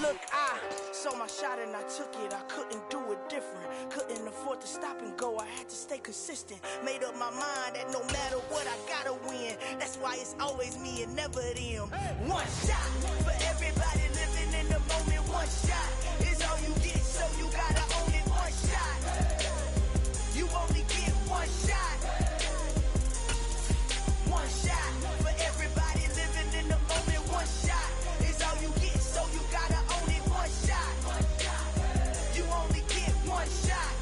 Look, I saw my shot and I took it. I couldn't do it different. Couldn't afford to stop and go. I had to stay consistent. Made up my mind that no matter what, I gotta win. That's why it's always me and never them. One shot for everybody living in the moment. One shot is all you get, so you gotta own it. One shot. You only get one shot. One shot for everybody living in the moment. One shot is all you get, so you gotta own it. One shot. You only get one shot.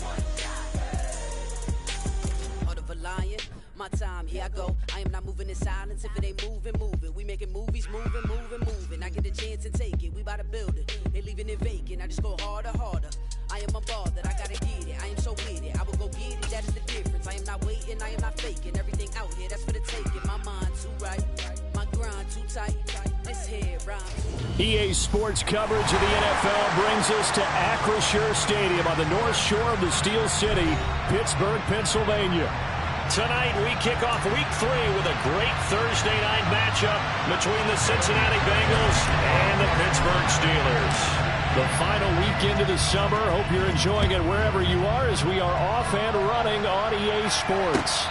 Heart of a lion, my time, here I go. I am not moving in silence. If it ain't moving, move it. We making movies, moving. I get a chance and take it. We bout to build it. They leaving it vacant. I just go harder. I am a ball that I gotta get it. I am so with it. I will go get it. That is the difference. I am not waiting. I am not faking. Everything out here, that's for the taking. My mind too right. My grind too tight. This here rhymes. EA Sports coverage of the NFL brings us to Acrisure Stadium on the north shore of the Steel City, Pittsburgh, Pennsylvania. Tonight, we kick off Week 3 with a great Thursday night matchup between the Cincinnati Bengals and the Pittsburgh Steelers. The final weekend of the summer. Hope you're enjoying it wherever you are as we are off and running on EA Sports.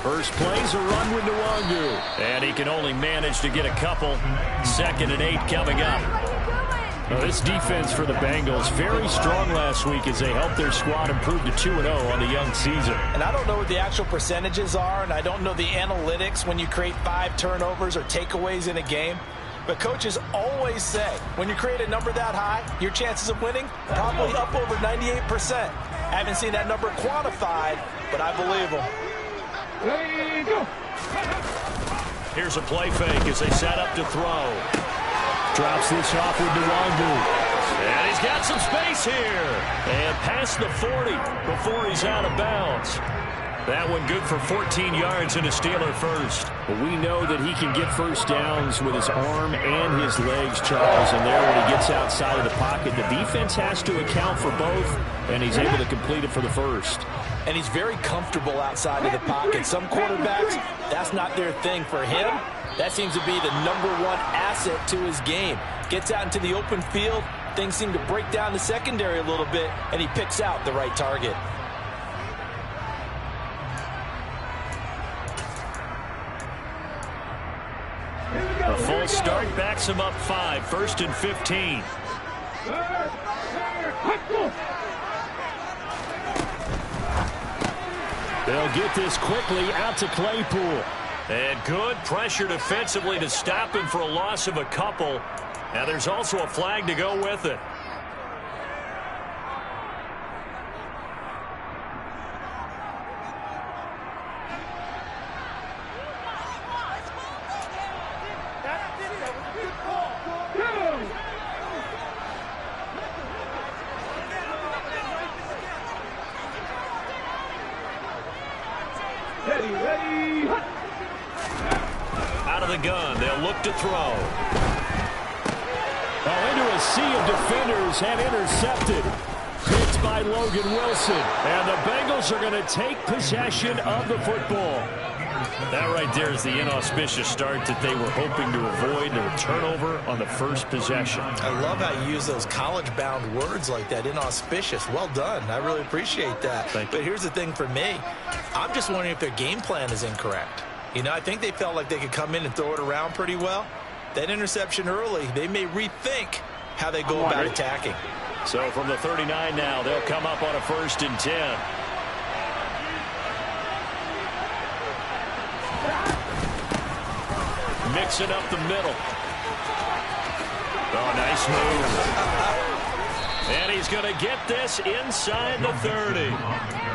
First play's a run with Nwangu. And he can only manage to get a couple. 2nd and 8 coming up. Well, this defense for the Bengals, very strong last week as they helped their squad improve to 2-0 on the young season. And I don't know what the actual percentages are, and I don't know the analytics when you create 5 turnovers or takeaways in a game. But coaches always say, when you create a number that high, your chances of winning probably up over 98%. Haven't seen that number quantified, but I believe them. Here's a play fake as they set up to throw. Drops this off with Nwangu. And he's got some space here. And past the 40 before he's out of bounds. That one good for 14 yards and a Steeler first. But we know that he can get first downs with his arm and his legs, Charles. And there when he gets outside of the pocket, the defense has to account for both, and he's able to complete it for the first. And he's very comfortable outside of the pocket. Some quarterbacks, that's not their thing. For him, that seems to be the #1 asset to his game. Gets out into the open field, things seem to break down the secondary a little bit, and he picks out the right target. A full start backs him up 5, 1st and 15. They'll get this quickly out to Claypool. And good pressure defensively to stop him for a loss of a couple. Now there's also a flag to go with it. Out of the gun, they'll look to throw. Oh, into a sea of defenders and intercepted. Picked by Logan Wilson. And the Bengals are going to take possession of the football. That right there is the inauspicious start that they were hoping to avoid. A turnover on the first possession. I love how you use those college-bound words like that, inauspicious. Well done. I really appreciate that. But here's the thing for me. I'm just wondering if their game plan is incorrect. You know, I think they felt like they could come in and throw it around pretty well. That interception early, they may rethink how they go about attacking. So from the 39 now, they'll come up on a 1st and 10. Mixing up the middle. Oh, nice move. And he's going to get this inside the 30.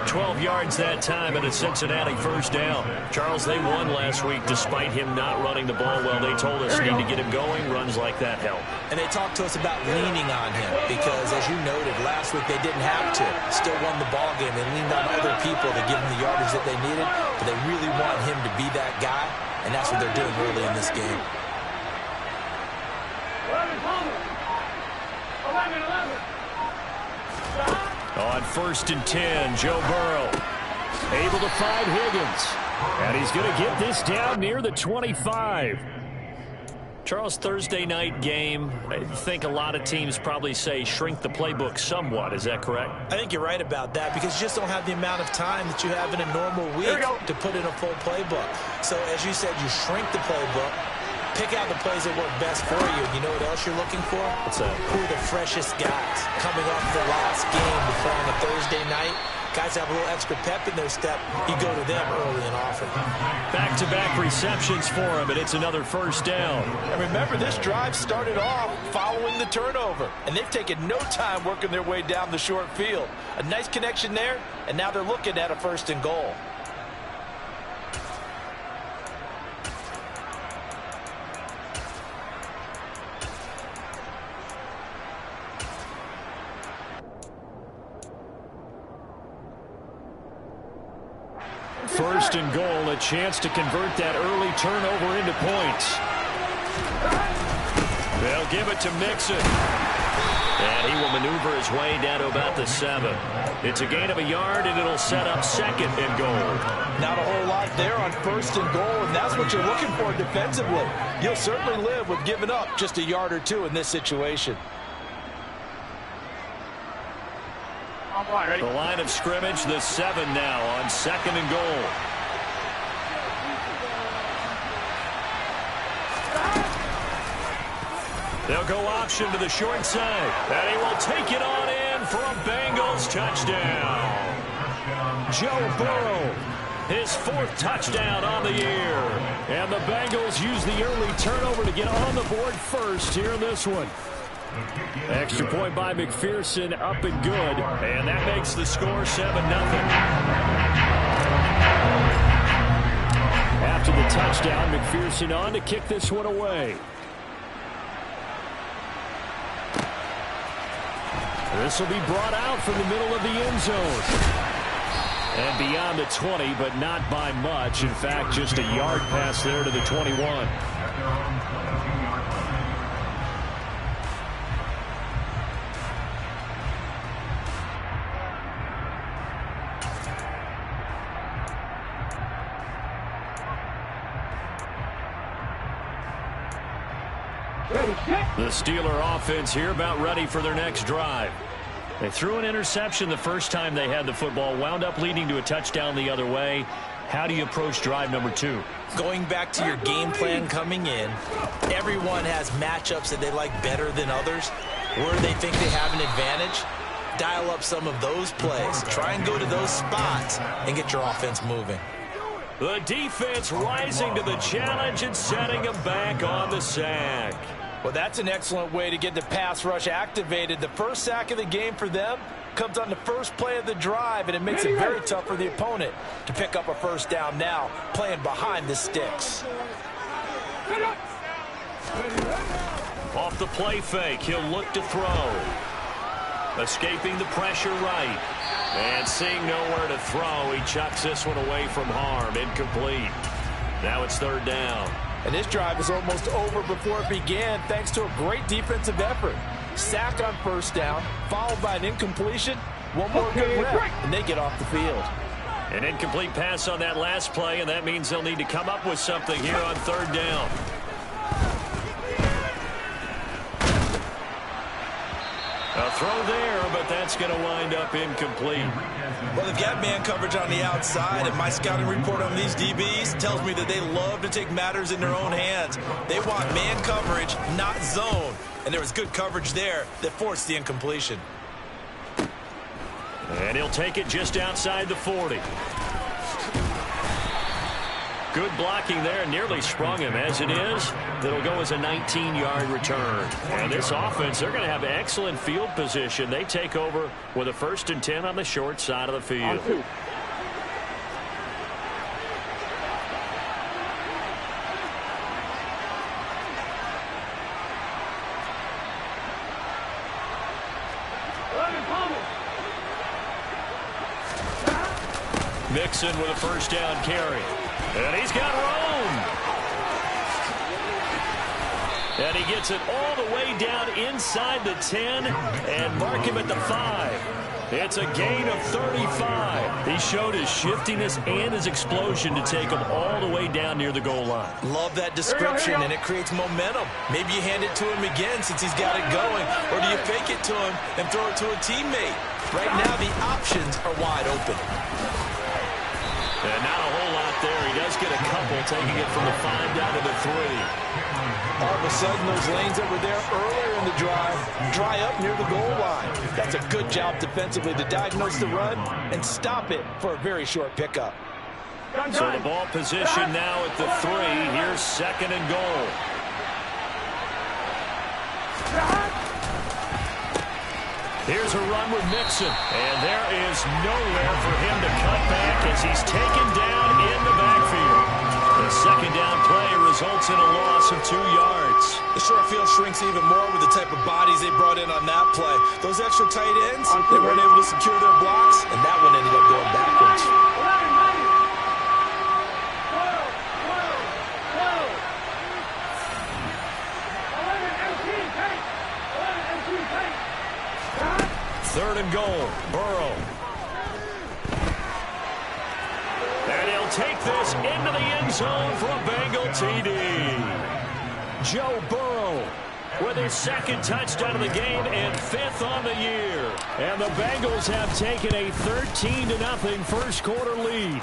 12 yards that time and a Cincinnati first down. Charles, they won last week despite him not running the ball well. They told us need to get him going. Runs like that help. And they talked to us about leaning on him because, as you noted, last week they didn't have to. Still won the ball game. They leaned on other people to give them the yardage that they needed, but they really want him to be that guy, and that's what they're doing early in this game. On 1st and 10, Joe Burrow able to find Higgins. And he's going to get this down near the 25. Charles, Thursday night game, I think a lot of teams probably say shrink the playbook somewhat. Is that correct? I think you're right about that because you just don't have the amount of time that you have in a normal week to put in a full playbook. So, as you said, you shrink the playbook. Pick out the plays that work best for you. You know what else you're looking for? What's that? Who are the freshest guys coming off the last game before on a Thursday night? Guys have a little extra pep in their step. You go to them early and often. Back-to-back receptions for him, and it's another first down. And remember, this drive started off following the turnover, and they've taken no time working their way down the short field. A nice connection there, and now they're looking at a 1st and goal. First and goal, a chance to convert that early turnover into points. They'll give it to Mixon. And he will maneuver his way down to about the 7. It's a gain of a yard, and it'll set up 2nd and goal. Not a whole lot there on 1st and goal, and that's what you're looking for defensively. You'll certainly live with giving up just a yard or two in this situation. The line of scrimmage, the 7 now on 2nd and goal. They'll go option to the short side, and he will take it on in for a Bengals touchdown. Joe Burrow, his 4th touchdown on the year. And the Bengals use the early turnover to get on the board first here in this one. Extra point by McPherson, up and good, and that makes the score 7-0. After the touchdown, McPherson on to kick this one away. This will be brought out from the middle of the end zone. And beyond the 20, but not by much. In fact, just a yard pass there to the 21. The Steeler offense here about ready for their next drive. They threw an interception the first time they had the football, wound up leading to a touchdown the other way. How do you approach drive number 2? Going back to your game plan coming in, everyone has matchups that they like better than others. Where they think they have an advantage, dial up some of those plays. Try and go to those spots and get your offense moving. The defense rising to the challenge and setting them back on the sack. Well, that's an excellent way to get the pass rush activated. The first sack of the game for them comes on the first play of the drive, and it makes it very tough for the opponent to pick up a first down now, playing behind the sticks. Off the play fake, he'll look to throw. Escaping the pressure right. And seeing nowhere to throw, he chucks this one away from harm. Incomplete. Now it's 3rd down. And this drive is almost over before it began thanks to a great defensive effort. Sack on 1st down, followed by an incompletion. One more good rep, and they get off the field. An incomplete pass on that last play, and that means they'll need to come up with something here on 3rd down. A throw there, but that's going to wind up incomplete. Well, they've got man coverage on the outside, and my scouting report on these DBs tells me that they love to take matters in their own hands. They want man coverage, not zone. And there was good coverage there that forced the incompletion. And he'll take it just outside the 40. Good blocking there, nearly sprung him. As it is, it'll go as a 19-yard return. And this offense, they're going to have excellent field position. They take over with a 1st and 10 on the short side of the field. Mixon with a 1st down carry. And he's got room. And he gets it all the way down inside the 10 and mark him at the 5. It's a gain of 35. He showed his shiftiness and his explosion to take him all the way down near the goal line. Love that description, and it creates momentum. Maybe you hand it to him again since he's got it going, or do you fake it to him and throw it to a teammate? Right now, the options are wide open. And not a whole lot there. He does get a couple, taking it from the 5 down to the 3. All of a sudden, those lanes that were there earlier in the drive dry up near the goal line. That's a good job defensively to diagnose the run and stop it for a very short pickup. So the ball position now at the 3. Here's 2nd and goal. Here's a run with Mixon. And there is nowhere for him to cut back as he's taken down in the backfield. The 2nd down play results in a loss of 2 yards. The short field shrinks even more with the type of bodies they brought in on that play. Those extra tight ends, they weren't able to secure their blocks, and that one ended up going backwards. Third and goal, Burrow. And he'll take this into the end zone for a Bengal TD. Joe Burrow with his 2nd touchdown of the game and 5th on the year. And the Bengals have taken a 13-0 first quarter lead.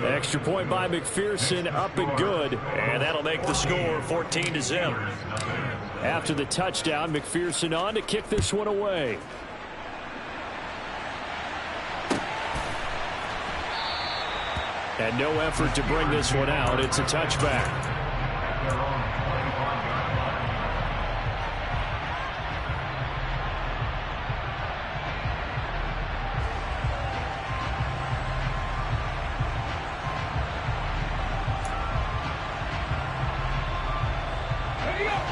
Extra point by McPherson, up and good. And that'll make the score 14-0. After the touchdown, McPherson on to kick this one away. And no effort to bring this one out. It's a touchback.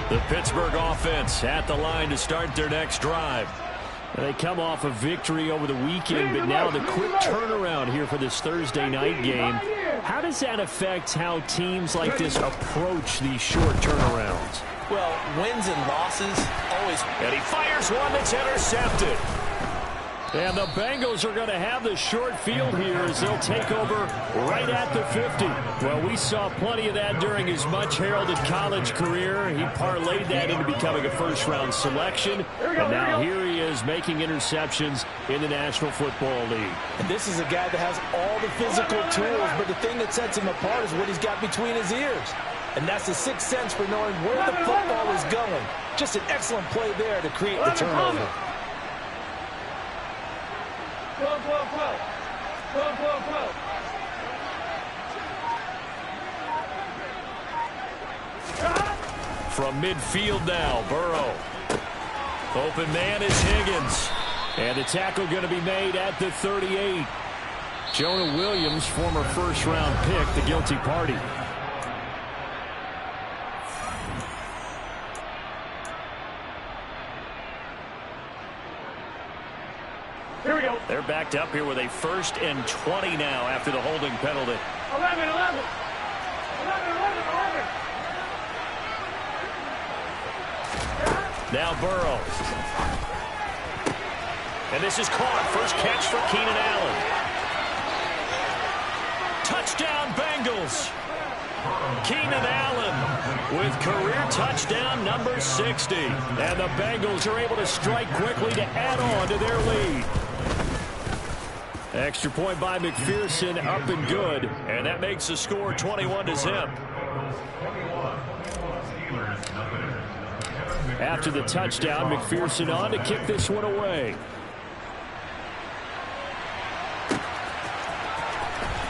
The Pittsburgh offense at the line to start their next drive. They come off a victory over the weekend, but now the quick turnaround here for this Thursday night game. How does that affect how teams like this approach these short turnarounds? Well, wins and losses always. And he fires one that's intercepted. And the Bengals are going to have the short field here as they'll take over right at the 50. Well, we saw plenty of that during his much-heralded college career. He parlayed that into becoming a first-round selection. And now here he is making interceptions in the National Football League. And this is a guy that has all the physical tools, but the thing that sets him apart is what he's got between his ears. And that's the sixth sense for knowing where the football is going. Just an excellent play there to create the turnover. From midfield now, Burrow. Open man is Higgins. And the tackle going to be made at the 38. Jonah Williams, former first-round pick, the guilty party. Here we go. They're backed up here with a 1st and 20 now after the holding penalty. 11. Now Burrow. And this is caught. First catch for Keenan Allen. Touchdown Bengals. Keenan Allen with career touchdown number 60. And the Bengals are able to strike quickly to add on to their lead. Extra point by McPherson, up and good. And that makes the score 21-0. After the touchdown, McPherson on to kick this one away.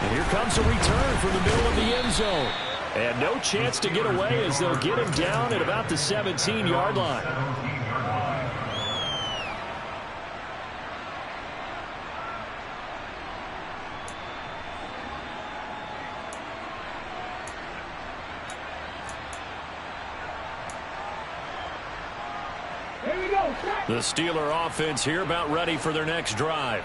And here comes a return from the middle of the end zone. And no chance to get away as they'll get him down at about the 17-yard line. The Steeler offense here about ready for their next drive.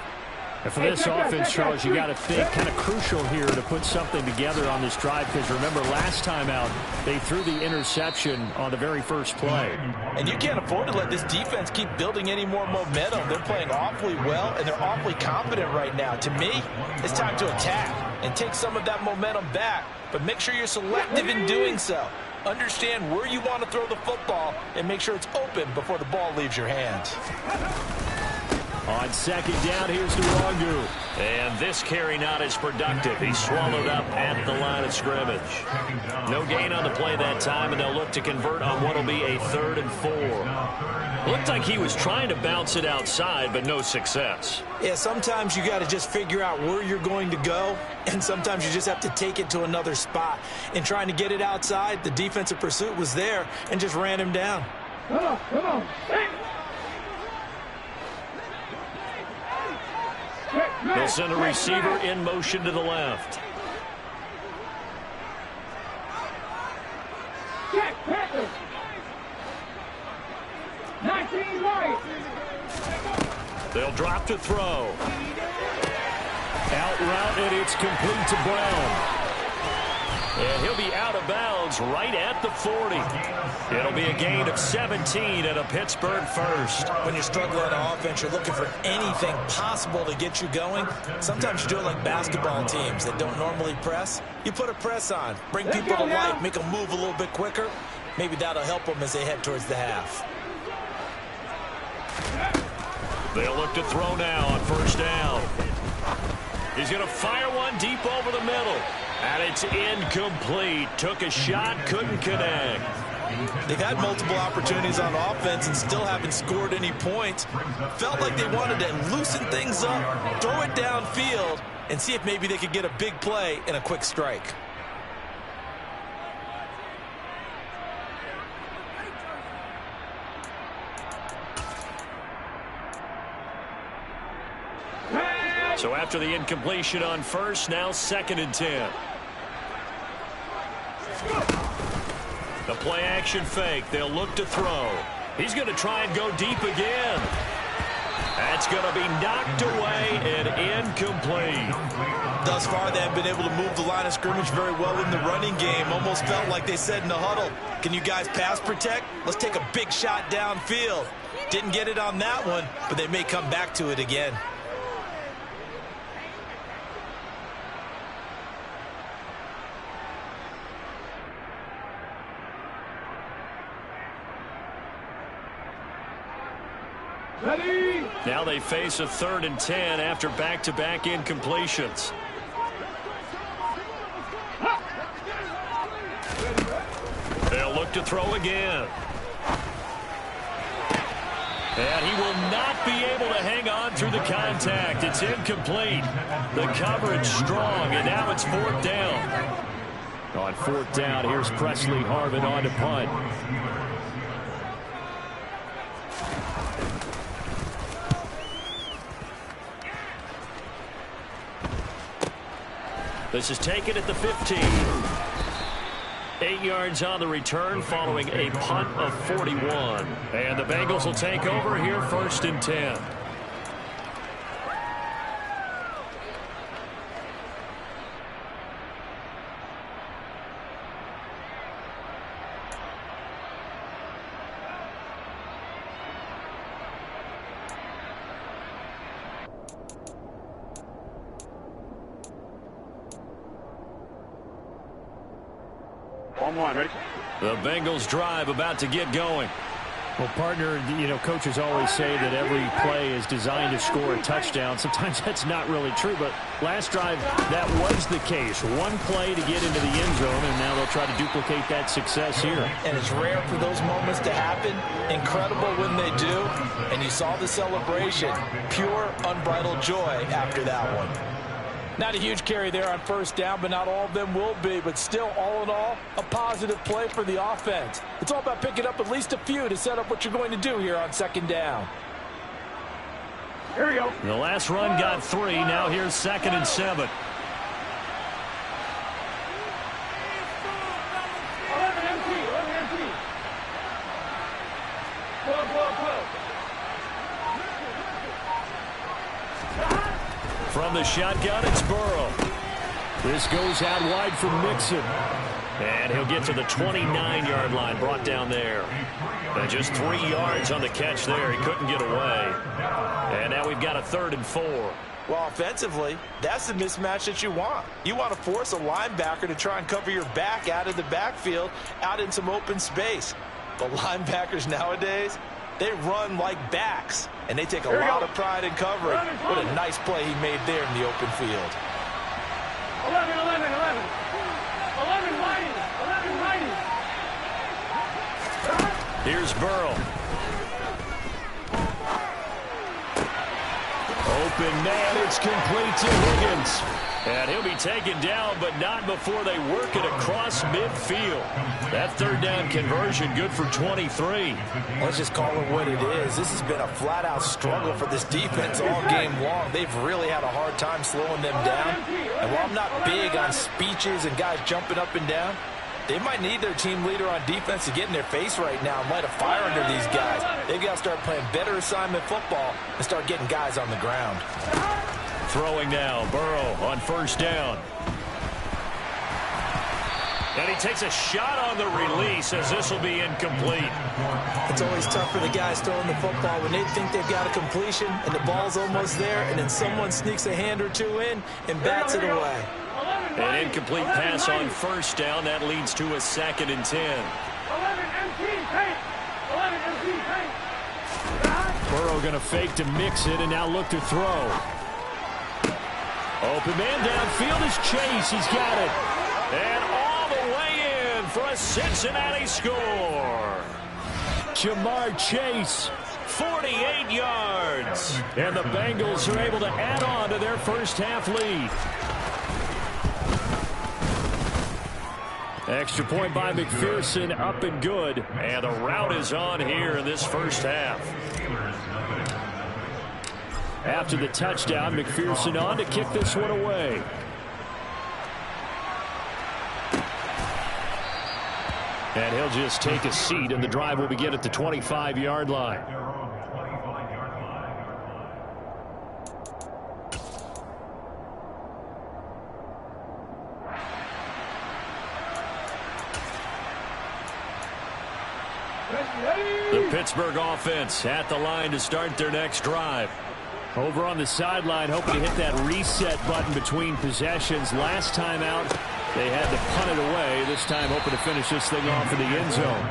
And for this offense, Charles, you got to think kind of crucial here to put something together on this drive, because remember last time out they threw the interception on the very first play. And you can't afford to let this defense keep building any more momentum. They're playing awfully well, and they're awfully confident right now. To me, it's time to attack and take some of that momentum back, but make sure you're selective in doing so. Understand where you want to throw the football and make sure it's open before the ball leaves your hands. On second down, here's Nwangu. And this carry not as productive. He's swallowed up at the line of scrimmage. No gain on the play that time, and they'll look to convert on what will be a 3rd and 4. Looked like he was trying to bounce it outside, but no success. Yeah, sometimes you got to just figure out where you're going to go, and sometimes you just have to take it to another spot. In trying to get it outside, the defensive pursuit was there and just ran him down. Come on. They'll send a receiver in motion to the left. Check, Packers. 19 right. They'll drop to throw. Out route, and it's complete to Brown. And he'll be out of bounds right at the 40. It'll be a gain of 17 and a Pittsburgh first. When you're struggling on offense, you're looking for anything possible to get you going. Sometimes you do it like basketball teams that don't normally press. You put a press on, bring people to life, make them move a little bit quicker. Maybe that'll help them as they head towards the half. They'll look to throw now on first down. He's going to fire one deep over the middle. And it's incomplete. Took a shot, couldn't connect. They've had multiple opportunities on offense and still haven't scored any points. Felt like they wanted to loosen things up, throw it downfield, and see if maybe they could get a big play and a quick strike. So after the incompletion on first, now 2nd and 10. The play action fake. They'll look to throw. He's going to try and go deep again. That's going to be knocked away and incomplete. Thus far, they have been able to move the line of scrimmage very well in the running game. Almost felt like they said in the huddle, can you guys pass protect? Let's take a big shot downfield. Didn't get it on that one, but they may come back to it again. Ready. Now they face a 3rd and 10 after back-to-back incompletions. They'll look to throw again. And he will not be able to hang on through the contact. It's incomplete. The coverage strong, and now it's 4th down. On 4th down, here's Presley Harvin on to punt. This is taken at the 15. 8 yards on the return following a punt of 41. And the Bengals will take over here 1st and 10. Ready? The Bengals drive about to get going. Well, partner, coaches always say that every play is designed to score a touchdown. Sometimes that's not really true, but last drive, that was the case. One play to get into the end zone, and now they'll try to duplicate that success here. And it's rare for those moments to happen. Incredible when they do. And you saw the celebration. Pure, unbridled joy after that one. Not a huge carry there on first down, but not all of them will be. But still, all in all, a positive play for the offense. It's all about picking up at least a few to set up what you're going to do here on second down. Here we go. The last run got 3. Now here's 2nd and 7. 11 empty. 11 empty. 12, 12, 12. From the shotgun, it's Burrow. This goes out wide for Mixon. And he'll get to the 29-yard line, brought down there. And just 3 yards on the catch there. He couldn't get away. And now we've got a 3rd and 4. Well, offensively, that's the mismatch that you want. You want to force a linebacker to try and cover your back out of the backfield, out in some open space. The linebackers nowadays, they run like backs, and they take a lot of pride in covering. What a nice play he made there in the open field. 11, 11, 11. 11 righty. 11 righty. Here's Burrow. Open man, it's complete to Higgins. And he'll be taken down, but not before they work it across midfield. That 3rd down conversion good for 23. Let's just call it what it is. This has been a flat-out struggle for this defense all game long. They've really had a hard time slowing them down. And while I'm not big on speeches and guys jumping up and down, they might need their team leader on defense to get in their face right now and light a fire under these guys. They've got to start playing better assignment football and start getting guys on the ground. Throwing now, Burrow on 1st down. And he takes a shot on the release as this will be incomplete. It's always tough for the guys throwing the football when they think they've got a completion and the ball's almost there, and then someone sneaks a hand or two in and bats it away. An incomplete pass on 1st down. That leads to a 2nd and 10. 11 empty. Tank. 11 empty. Tank. Burrow going to fake to mix it and now look to throw. Open man downfield is Chase. He's got it. And all the way in for a Cincinnati score. Jamar Chase, 48 yards. And the Bengals are able to add on to their first half lead. Extra point by McPherson, up and good. And the route is on here in this first half. After the touchdown, McPherson on to kick this one away. And he'll just take a seat, and the drive will begin at the 25-yard line. The Pittsburgh offense at the line to start their next drive. Over on the sideline, hoping to hit that reset button between possessions. Last time out, they had to punt it away. This time, hoping to finish this thing off in the end zone.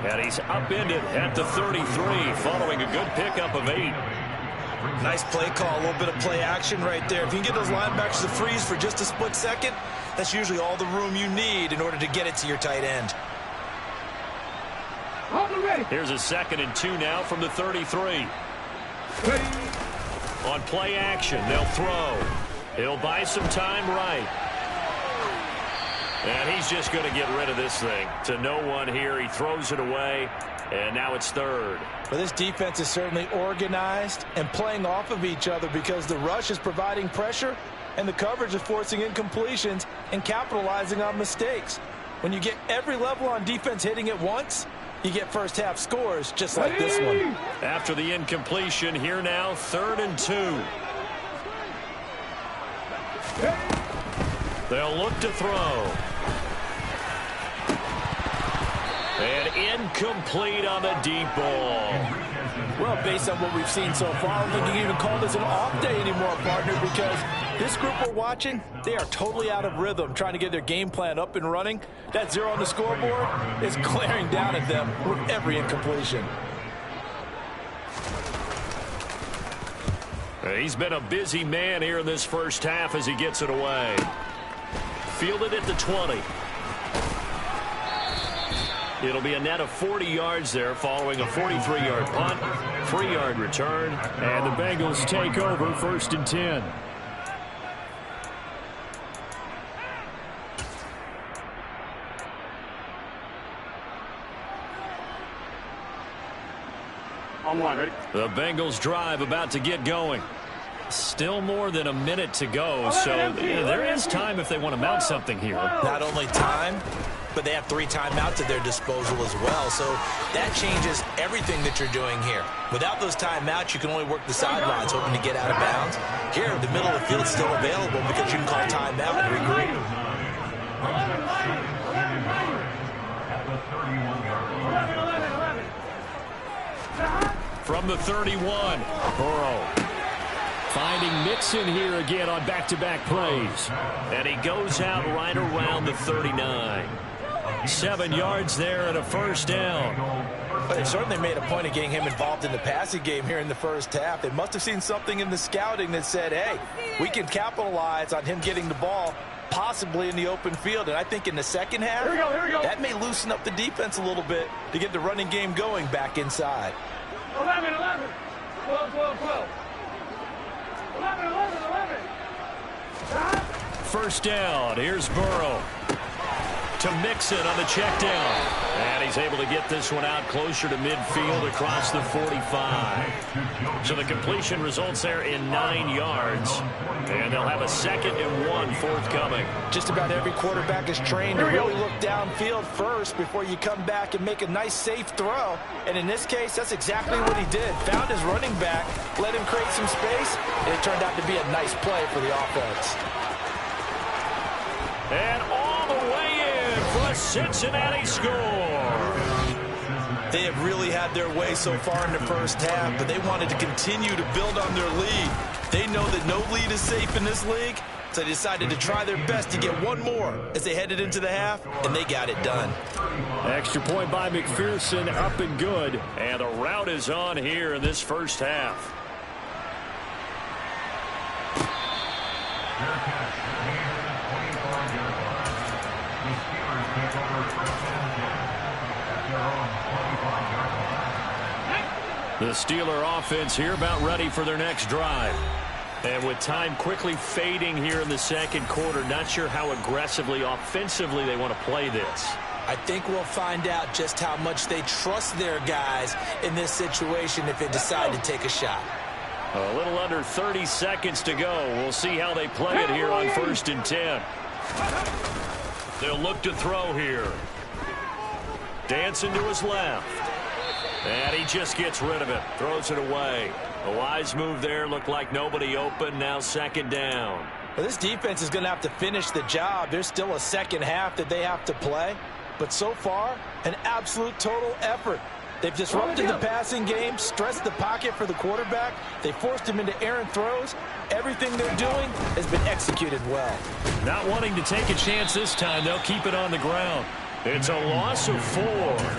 And he's upended at the 33, following a good pickup of 8. Nice play call, a little bit of play action right there. If you can get those linebackers to freeze for just a split second, that's usually all the room you need in order to get it to your tight end. Here's a 2nd and 2 now from the 33. On play action, they'll throw. He'll buy some time right. And he's just going to get rid of this thing. To no one here. He throws it away. And now it's 3rd. Well, this defense is certainly organized and playing off of each other because the rush is providing pressure and the coverage is forcing incompletions and capitalizing on mistakes. When you get every level on defense hitting at once, you get first half scores just like this one. After the incompletion, here now, 3rd and 2. They'll look to throw. And incomplete on the deep ball. Well, based on what we've seen so far, I don't think you can even call this an off day anymore, partner, because this group we're watching, they are totally out of rhythm, trying to get their game plan up and running. That 0 on the scoreboard is glaring down at them with every incompletion. He's been a busy man here in this first half as he gets it away. Fielded at the 20. It'll be a net of 40 yards there following a 43-yard punt, 3-yard return, and the Bengals take over 1st and 10. On one, ready? The Bengals drive about to get going. Still more than a minute to go, so there is time if they want to mount something here. Not only time, but they have 3 timeouts at their disposal as well. So that changes everything that you're doing here. Without those timeouts, you can only work the sidelines, hoping to get out of bounds. Here, the middle of the field is still available because you can call timeout and regroup. 11. From the 31, Burrow finding Mixon here again on back-to-back plays. And he goes out right around the 39. 7 yards there and a first down. But they certainly made a point of getting him involved in the passing game here in the first half. They must have seen something in the scouting that said, hey, we can capitalize on him getting the ball possibly in the open field. And I think in the second half, Here we go. that may loosen up the defense a little bit to get the running game going back inside. 11. 12. 11. First down. Here's Burrow to Mixon on the check down. And he's able to get this one out closer to midfield across the 45. So the completion results there in 9 yards. And they'll have a 2nd and 1 forthcoming. Just about every quarterback is trained to really look downfield first before you come back and make a nice, safe throw. And in this case, that's exactly what he did. Found his running back, let him create some space, and it turned out to be a nice play for the offense. And all the way in for a Cincinnati score. They have really had their way so far in the first half, but they wanted to continue to build on their lead. They know that no lead is safe in this league, so they decided to try their best to get one more as they headed into the half, and they got it done. Extra point by McPherson, up and good. And the route is on here in this first half. The Steeler offense here about ready for their next drive. And with time quickly fading here in the second quarter, not sure how aggressively, offensively they want to play this. I think we'll find out just how much they trust their guys in this situation if they decide to take a shot. A little under 30 seconds to go. We'll see how they play it here on 1st and 10. They'll look to throw here. Dancing to his left. And he just gets rid of it. Throws it away. A wise move there. Looked like nobody open. Now 2nd down. Well, this defense is going to have to finish the job. There's still a second half that they have to play. But so far, an absolute total effort. They've disrupted the passing game, stressed the pocket for the quarterback. They forced him into errant throws. Everything they're doing has been executed well. Not wanting to take a chance this time, they'll keep it on the ground. It's a loss of 4.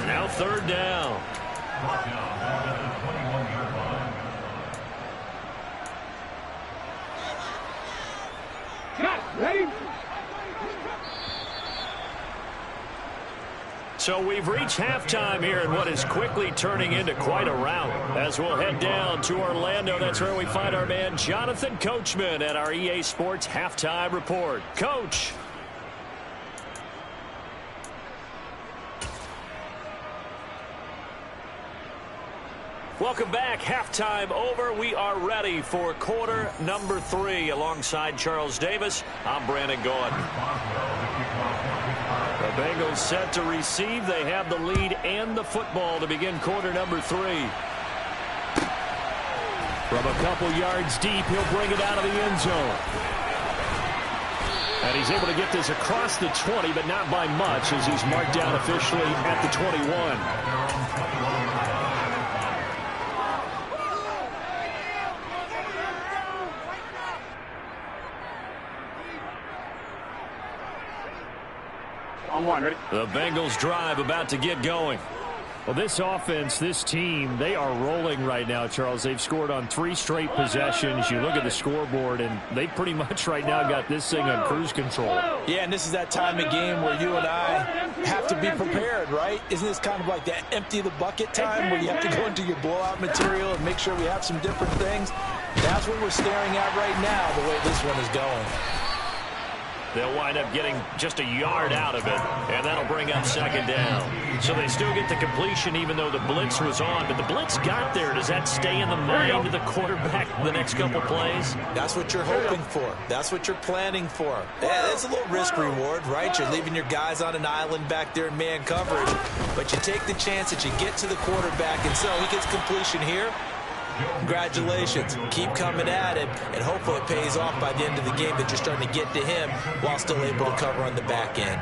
Now 3rd down. Ready? So we've reached halftime here in what is quickly turning into quite a rout. As we'll head down to Orlando, that's where we find our man Jonathan Coachman at our EA Sports Halftime Report. Coach. Welcome back. Halftime over. We are ready for quarter number 3. Alongside Charles Davis, I'm Brandon Gaudin. The Bengals set to receive. They have the lead and the football to begin quarter number 3. From a couple yards deep, he'll bring it out of the end zone. And he's able to get this across the 20, but not by much, as he's marked down officially at the 21. On one, ready? The Bengals drive about to get going. Well, this offense, this team, they are rolling right now, Charles. They've scored on 3 straight possessions. You look at the scoreboard, and they pretty much right now got this thing on cruise control. Yeah, and this is that time of game where you and I have to be prepared, right? Isn't this kind of like that empty the bucket time where you have to go into your blowout material and make sure we have some different things? That's what we're staring at right now, the way this one is going. They'll wind up getting just a yard out of it, and that'll bring up second down. So they still get the completion even though the blitz was on, but the blitz got there. Does that stay in the mind of the quarterback the next couple plays? That's what you're hoping for. That's what you're planning for. It's a little risk reward, right? You're leaving your guys on an island back there in man coverage, but you take the chance that you get to the quarterback, and so he gets completion here. Congratulations. Keep coming at him, and hopefully it pays off by the end of the game that you're starting to get to him while still able to cover on the back end.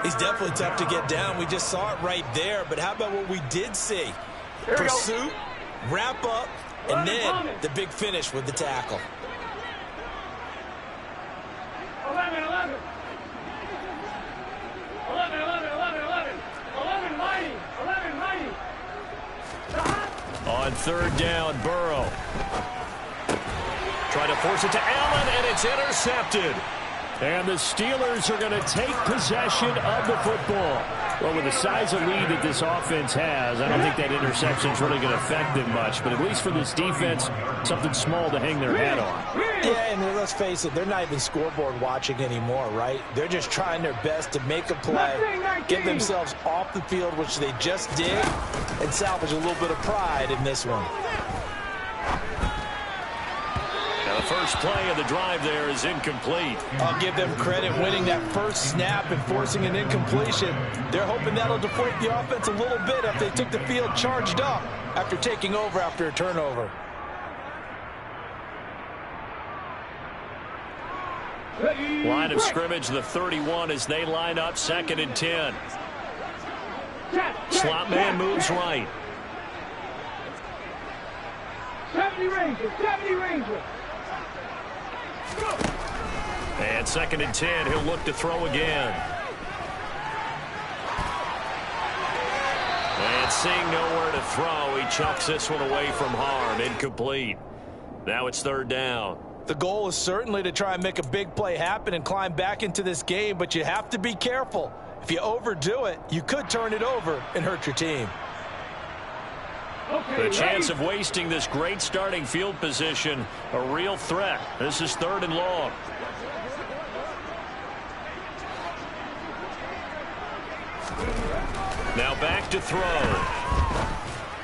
He's definitely tough to get down. We just saw it right there, but how about what we did see? Pursuit, wrap up, and then the big finish with the tackle. 11, 11. 11, 11, 11, 11. 11 mighty. 11 mighty. On third down, Burrow. Try to force it to Allen, and it's intercepted. And the Steelers are going to take possession of the football. Well, with the size of lead that this offense has, I don't think that interception is really going to affect them much. But at least for this defense, something small to hang their hat on. Yeah, and let's face it, they're not even scoreboard watching anymore, right? They're just trying their best to make a play, get themselves off the field, which they just did, and salvage a little bit of pride in this one. Now the first play of the drive there is incomplete. I'll give them credit winning that first snap and forcing an incompletion. They're hoping that'll deflate the offense a little bit if they took the field charged up after taking over after a turnover. Line of scrimmage, the 31 as they line up, 2nd and 10. Slot man moves right. 70 Rangers, 70 Rangers. And 2nd and 10, he'll look to throw again. And seeing nowhere to throw, he chucks this one away from harm, incomplete. Now it's 3rd down. The goal is certainly to try and make a big play happen and climb back into this game, but you have to be careful. If you overdo it, you could turn it over and hurt your team. The chance of wasting this great starting field position, a real threat. This is 3rd and long. Now back to throw.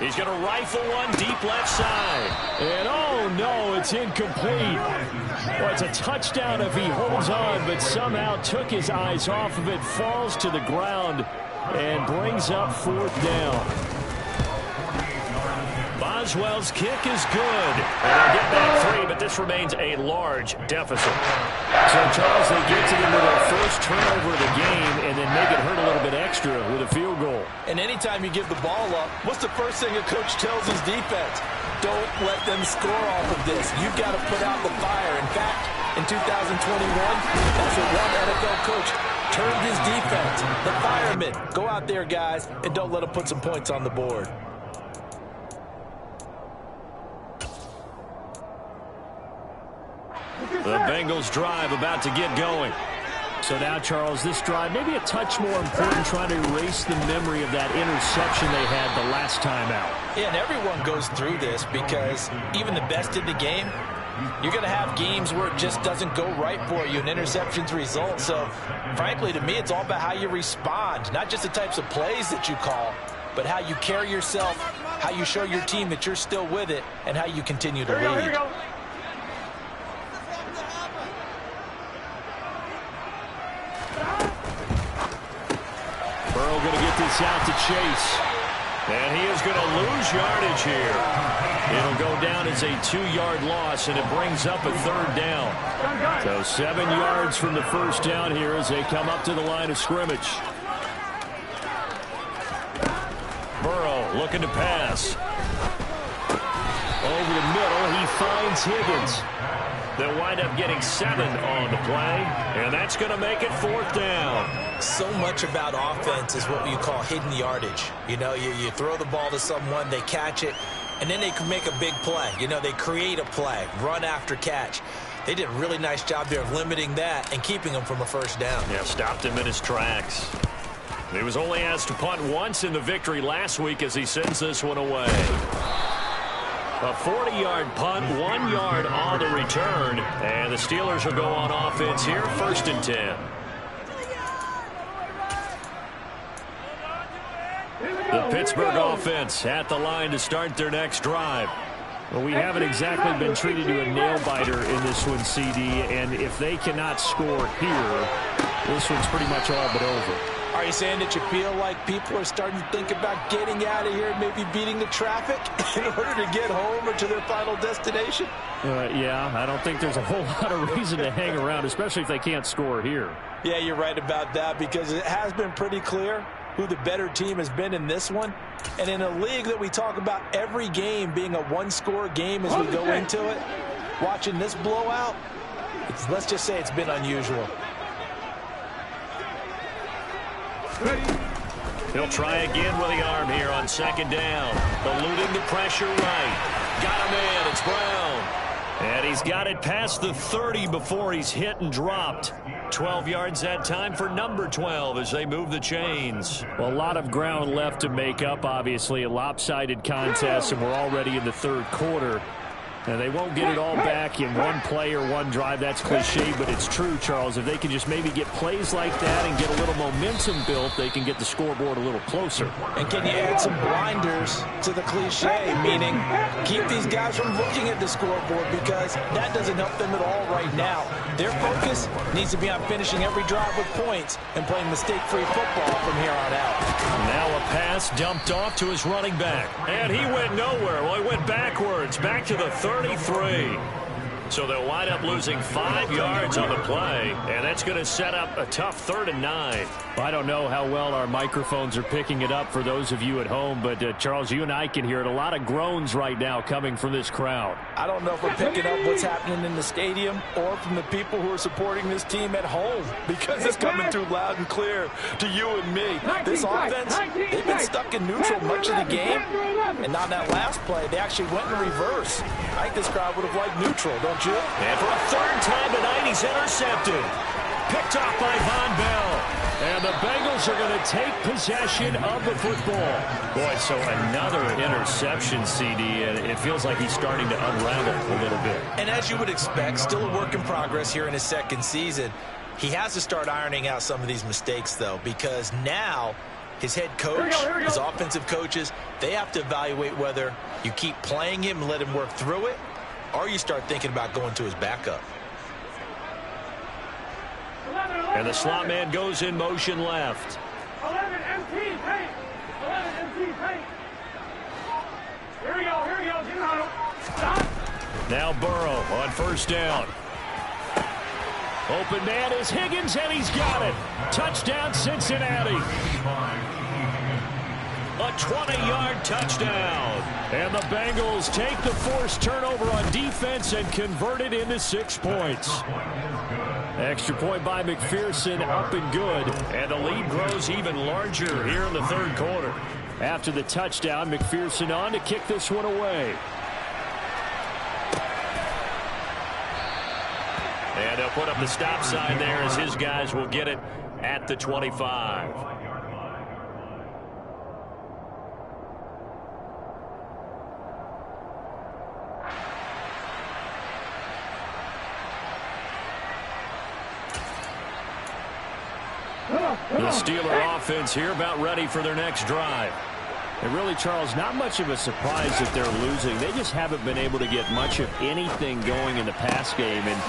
He's going to rifle one deep left side. And oh no, it's incomplete. Well, it's a touchdown if he holds on, but somehow took his eyes off of it, falls to the ground, and brings up 4th down. Boswell's kick is good. And they'll get back 3, but this remains a large deficit. So, Charles, they get to them with their first turnover of the game and then make it hurt a little bit extra with a field goal. And anytime you give the ball up, what's the first thing a coach tells his defense? Don't let them score off of this. You've got to put out the fire. In fact, in 2021, that's what one NFL coach termed his defense. The firemen. Go out there, guys, and don't let them put some points on the board. The Bengals drive about to get going. So now, Charles, this drive maybe a touch more important, trying to erase the memory of that interception they had the last time out. Yeah, and everyone goes through this because even the best in the game, you're going to have games where it just doesn't go right for you, and interceptions result. So, frankly, to me, it's all about how you respond, not just the types of plays that you call, but how you carry yourself, how you show your team that you're still with it, and how you continue to lead. Burrow going to get this out to Chase. And he is going to lose yardage here. It'll go down as a 2-yard loss, and it brings up a 3rd down. So 7 yards from the first down here as they come up to the line of scrimmage. Burrow looking to pass. Over the middle, he finds Higgins. They'll wind up getting 7 on the play, and that's going to make it 4th down. So much about offense is what you call hidden yardage. You know, you throw the ball to someone, they catch it, and then they can make a big play. You know, they create a play, run after catch. They did a really nice job there of limiting that and keeping him from a first down. Yeah, stopped him in his tracks. He was only asked to punt once in the victory last week as he sends this one away. A 40-yard punt, 1 yard on the return. And the Steelers will go on offense here, 1st and 10. The Pittsburgh offense at the line to start their next drive. Well, we haven't exactly been treated to a nail-biter in this one, CD. And if they cannot score here, this one's pretty much all but over. Are you saying that you feel like people are starting to think about getting out of here and maybe beating the traffic in order to get home or to their final destination? Yeah, I don't think there's a whole lot of reason to hang around, especially if they can't score here. Yeah, you're right about that, because it has been pretty clear who the better team has been in this one. And in a league that we talk about every game being a one-score game as we go into it, watching this blowout, let's just say it's been unusual. He'll try again with the arm here on 2nd down. Eluding the pressure right. Got him in. It's Brown. And he's got it past the 30 before he's hit and dropped. 12 yards that time for number 12 as they move the chains. Well, a lot of ground left to make up, obviously. A lopsided contest, and we're already in the 3rd quarter. And they won't get it all back in one play or one drive. That's cliche, but it's true, Charles. If they can just maybe get plays like that and get a little momentum built, they can get the scoreboard a little closer. And can you add some blinders to the cliche, meaning keep these guys from looking at the scoreboard, because that doesn't help them at all right now. Their focus needs to be on finishing every drive with points and playing mistake-free football from here on out. Now a pass dumped off to his running back. And he went nowhere. Well, he went backwards, back to the 33. So they'll wind up losing 5 yards on the play, and that's going to set up a tough 3rd and 9. I don't know how well our microphones are picking it up for those of you at home, but Charles, you and I can hear it. A lot of groans right now coming from this crowd. I don't know if we're picking up what's happening in the stadium or from the people who are supporting this team at home, because it's coming through loud and clear to you and me. This offense, they've been stuck in neutral much of the game, and on that last play, they actually went in reverse. I think this crowd would have liked neutral, don't you? And for a 3rd time tonight, he's intercepted. Picked off by Von Bell. And the Bengals are going to take possession of the football. Boy, so another interception, CD, and it feels like he's starting to unravel a little bit. And as you would expect, still a work in progress here in his 2nd season. He has to start ironing out some of these mistakes, though, because now his head coach, his offensive coaches, they have to evaluate whether you keep playing him and let him work through it, or you start thinking about going to his backup. And the slot man goes in motion left. 11 MT paint. 11 MT paint. Here we go. Here we go. Get on. Stop. Now Burrow on 1st down. Open man is Higgins, and he's got it. Touchdown, Cincinnati. A 20-yard touchdown. And the Bengals take the forced turnover on defense and convert it into 6 points. Extra point by McPherson, up and good. And the lead grows even larger here in the 3rd quarter. After the touchdown, McPherson on to kick this one away. And they'll put up the stop sign there as his guys will get it at the 25. The Steeler offense here about ready for their next drive. And really, Charles, not much of a surprise that they're losing. They just haven't been able to get much of anything going in the pass game. And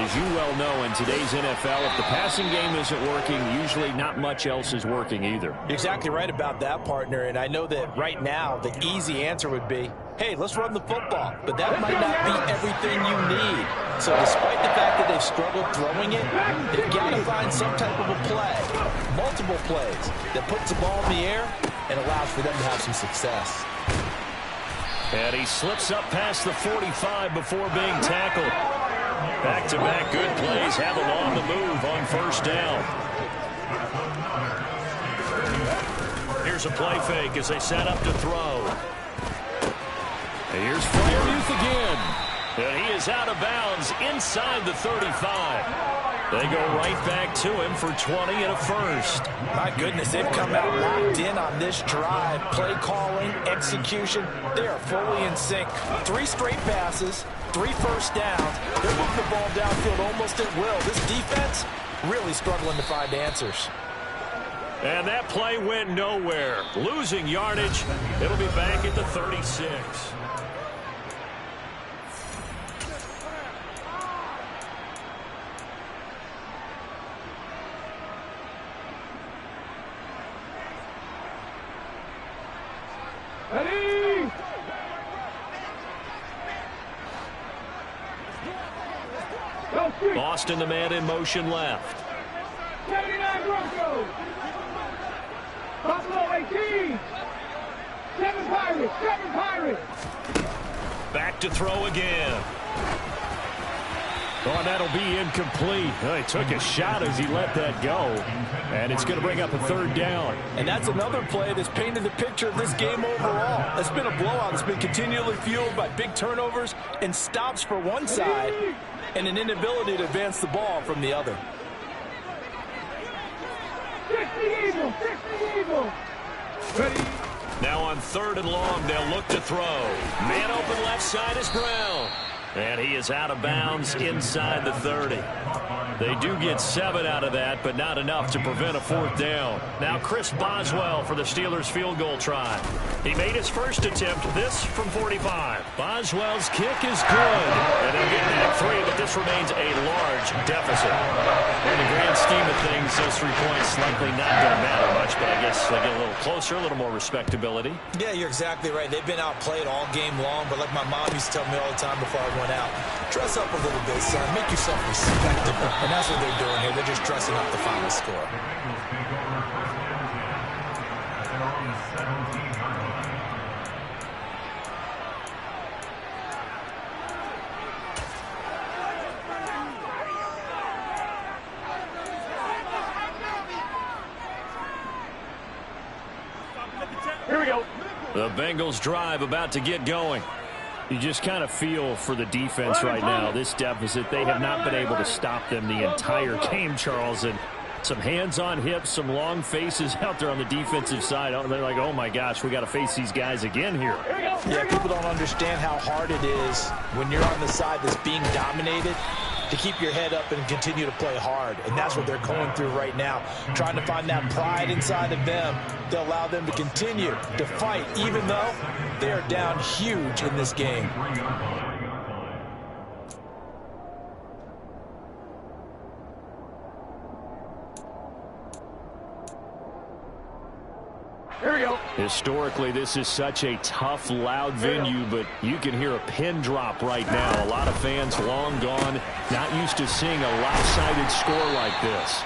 as you well know, in today's NFL, if the passing game isn't working, usually not much else is working either. You're exactly right about that, partner. And I know that right now the easy answer would be, hey, let's run the football. But that might not be everything you need. So despite the fact that they've struggled throwing it, they've got to find some type of a play, multiple plays, that puts the ball in the air and allows for them to have some success. And he slips up past the 45 before being tackled. Back-to-back good plays have him on the move on 1st down. Here's a play fake as they set up to throw. And here's Freiermuth again. And he is out of bounds inside the 35. They go right back to him for 20 and a first. My goodness, they've come out locked in on this drive. Play calling, execution, they are fully in sync. 3 straight passes, 3 first downs. They're moving the ball downfield almost at will. This defense really struggling to find answers. And that play went nowhere. Losing yardage. It'll be back at the 36. Ready? Austin, the man in motion left. 79 Broncos. Buffalo 18. 7 Pirates. 7 Pirates. Back to throw again. Oh, and that'll be incomplete. Oh, he took a shot as he let that go. And it's going to bring up a 3rd down. And that's another play that's painted the picture of this game overall. It's been a blowout. It's been continually fueled by big turnovers and stops for one side and an inability to advance the ball from the other. 60 Eagles. 60 Eagles. Ready? Now on 3rd and long, they'll look to throw. Man open left side is Brown. And he is out of bounds inside the 30. They do get 7 out of that, but not enough to prevent a 4th down. Now Chris Boswell for the Steelers field goal try. He made his first attempt, this from 45. Boswell's kick is good. And they'll get back 3, but this remains a large deficit. In the grand scheme of things, those 3 points likely not going to matter much, but I guess they get a little closer, a little more respectability. Yeah, you're exactly right. They've been outplayed all game long, but like my mom used to tell me all the time before I went out, dress up a little bit, son. Make yourself respectable. And that's what they're doing here. They're just dressing up the final score. Here we go. The Bengals drive about to get going. You just kind of feel for the defense right now. This deficit, they have not been able to stop them the entire game, Charles. And some hands on hips, some long faces out there on the defensive side. They're like, oh, my gosh, we got to face these guys again here. Yeah, people don't understand how hard it is when you're on the side that's being dominated to keep your head up and continue to play hard. And that's what they're going through right now, trying to find that pride inside of them to allow them to continue to fight, even though they are down huge in this game. Here we go. Historically, this is such a tough, loud venue, but you can hear a pin drop right now. A lot of fans long gone, not used to seeing a lopsided score like this.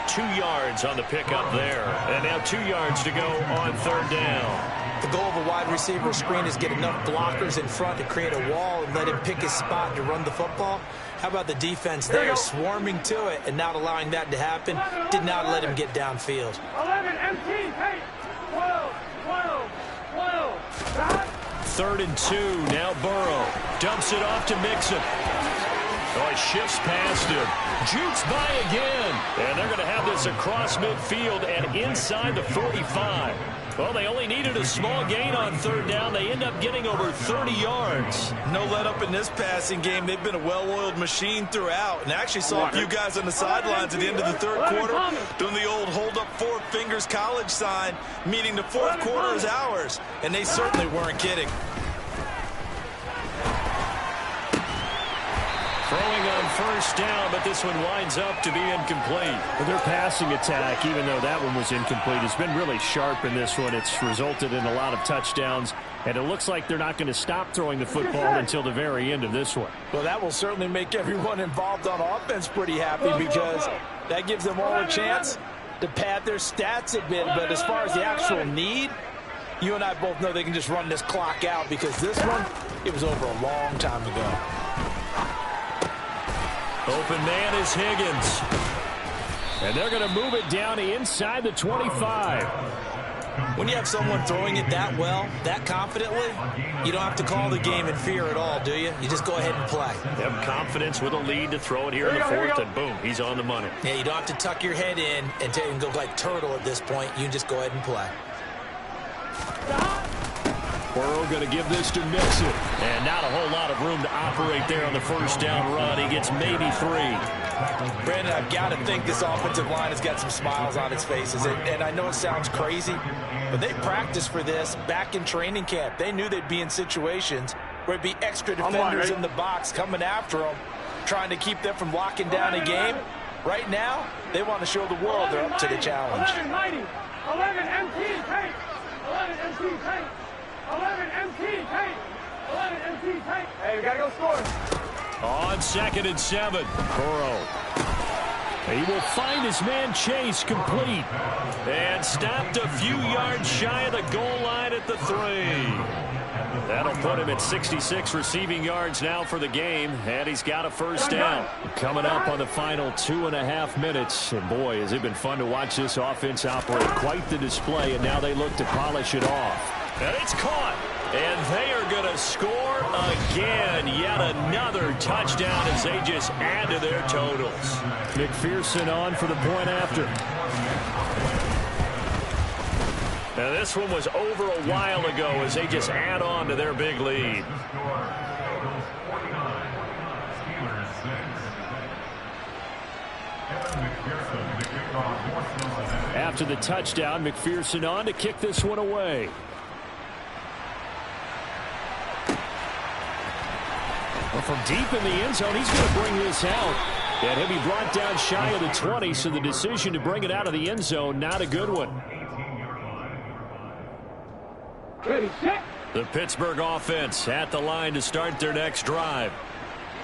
2 yards on the pickup there. And now 2 yards to go on 3rd down. The goal of a wide receiver screen is get enough blockers in front to create a wall and let him pick his spot to run the football. How about the defense there swarming to it and not allowing that to happen? Did not let him get downfield. 11 MT. Hey. 12. 3rd and 2. Now Burrow dumps it off to Mixon. Oh, he shifts past him. Jukes by again. And they're going to have this across midfield and inside the 45. Well, they only needed a small gain on 3rd down. They end up getting over 30 yards. No let up in this passing game. They've been a well-oiled machine throughout. And actually saw a few guys on the sidelines at the end of the 3rd quarter doing the old hold up 4 fingers college sign, meaning the 4th quarter is ours. And they certainly weren't kidding. Throwing on 1st down, but this one winds up to be incomplete. Well, their passing attack, even though that one was incomplete, has been really sharp in this one. It's resulted in a lot of touchdowns, and it looks like they're not going to stop throwing the football until the very end of this one. Well, that will certainly make everyone involved on offense pretty happy because that gives them all a chance to pad their stats a bit. But as far as the actual need, you and I both know they can just run this clock out because this one, it was over a long time ago. Open man is Higgins. And they're going to move it down inside the 25. When you have someone throwing it that well, that confidently, you don't have to call the game in fear at all, do you? You just go ahead and play. You have confidence with a lead to throw it here in the fourth, and boom, he's on the money. Yeah, you don't have to tuck your head in and go like turtle at this point. You can just go ahead and play. Burrow going to give this to Mixon. And not a whole lot of room to operate there on the first down run. He gets maybe 3. Brandon, I've got to think this offensive line has got some smiles on its faces. And I know it sounds crazy, but they practiced for this back in training camp. They knew they'd be in situations where it'd be extra defenders in the box coming after them, trying to keep them from locking down a game. Right now, they want to show the world they're up to the challenge. 11 MT tank. 11 MT tank. 11 MT tank. 11 MT tank. Hey, we got to go score. On 2nd and 7, Burrow. He will find his man Chase complete. And stopped a few yards shy of the goal line at the 3. That'll put him at 66 receiving yards now for the game, and he's got a first down. Coming up on the final 2.5 minutes, and boy, has it been fun to watch this offense operate. Quite the display, and now they look to polish it off. And it's caught, and they are going to score again. Yet another touchdown as they just add to their totals. McPherson on for the point after. Now this one was over a while ago as they just add on to their big lead. After the touchdown, McPherson on to kick this one away. Well, from deep in the end zone, he's going to bring this out. And he'll be brought down shy of the 20, so the decision to bring it out of the end zone, not a good one. The Pittsburgh offense at the line to start their next drive.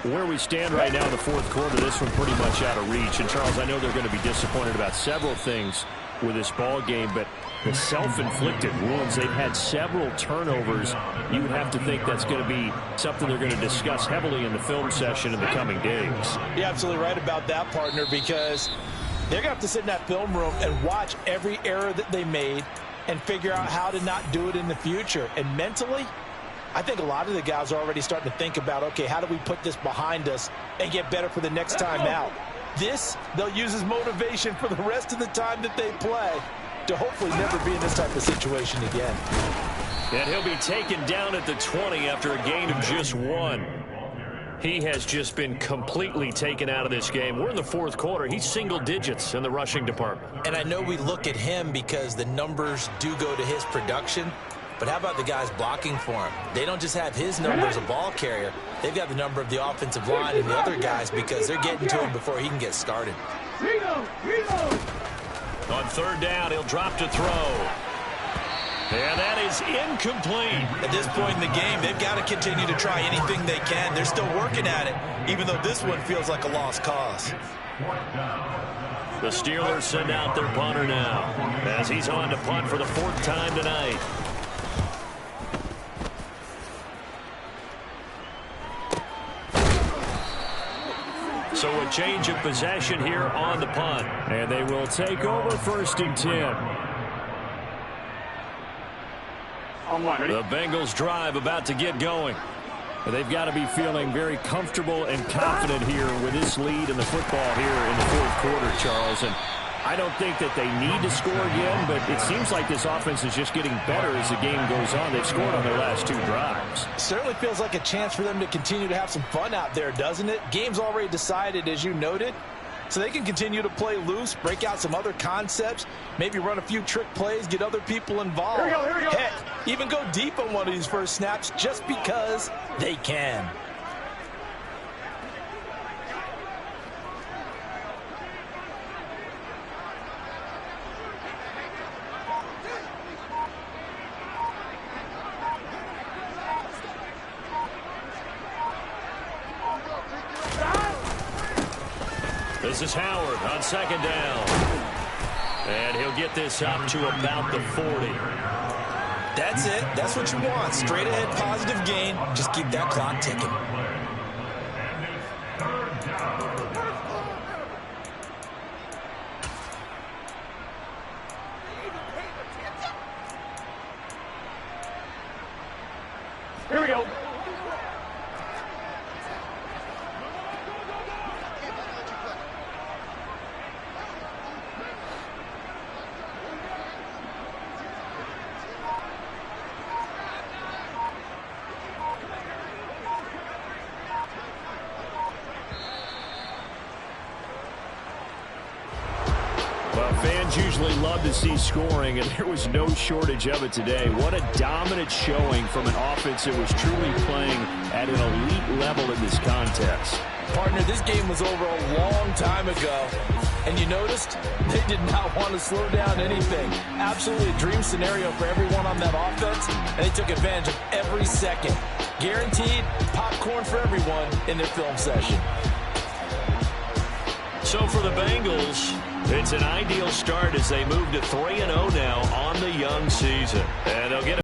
Where we stand right now in the fourth quarter, this one pretty much out of reach. And, Charles, I know they're going to be disappointed about several things with this ball game, but the self-inflicted wounds, they've had several turnovers. You would have to think that's going to be something they're going to discuss heavily in the film session in the coming days. You're absolutely right about that, partner, because they're going to have to sit in that film room and watch every error that they made and figure out how to not do it in the future. And mentally, I think a lot of the guys are already starting to think about, okay, how do we put this behind us and get better for the next time out? This, they'll use as motivation for the rest of the time that they play to hopefully never be in this type of situation again. And he'll be taken down at the 20 after a gain of just 1. He has just been completely taken out of this game. We're in the fourth quarter. He's single digits in the rushing department. And I know we look at him because the numbers do go to his production, but how about the guys blocking for him? They don't just have his number as a ball carrier. They've got the number of the offensive line and the other guys because they're getting to him before he can get started. On 3rd down, he'll drop to throw. And that is incomplete. At this point in the game, they've got to continue to try anything they can. They're still working at it, even though this one feels like a lost cause. The Steelers send out their punter now as he's on to punt for the 4th time tonight. So a change of possession here on the punt. And they will take over 1st and 10. The Bengals drive about to get going. They've got to be feeling very comfortable and confident here with this lead in the football here in the fourth quarter, Charles. And I don't think that they need to score again, but it seems like this offense is just getting better as the game goes on. They've scored on their last 2 drives. Certainly feels like a chance for them to continue to have some fun out there, doesn't it? Game's already decided, as you noted. So they can continue to play loose, break out some other concepts, maybe run a few trick plays, get other people involved. Here we go. Heck, even go deep on one of these first snaps just because they can. This is Howard on 2nd down. And he'll get this up to about the 40. That's it. That's what you want. Straight ahead positive gain. Just keep that clock ticking. Here we go. Well, fans usually love to see scoring, and there was no shortage of it today. What a dominant showing from an offense that was truly playing at an elite level in this contest. Partner, this game was over a long time ago, and you noticed they did not want to slow down anything. Absolutely a dream scenario for everyone on that offense, and they took advantage of every second. Guaranteed popcorn for everyone in their film session. So for the Bengals, it's an ideal start as they move to 3-0 now on the young season. And they'll get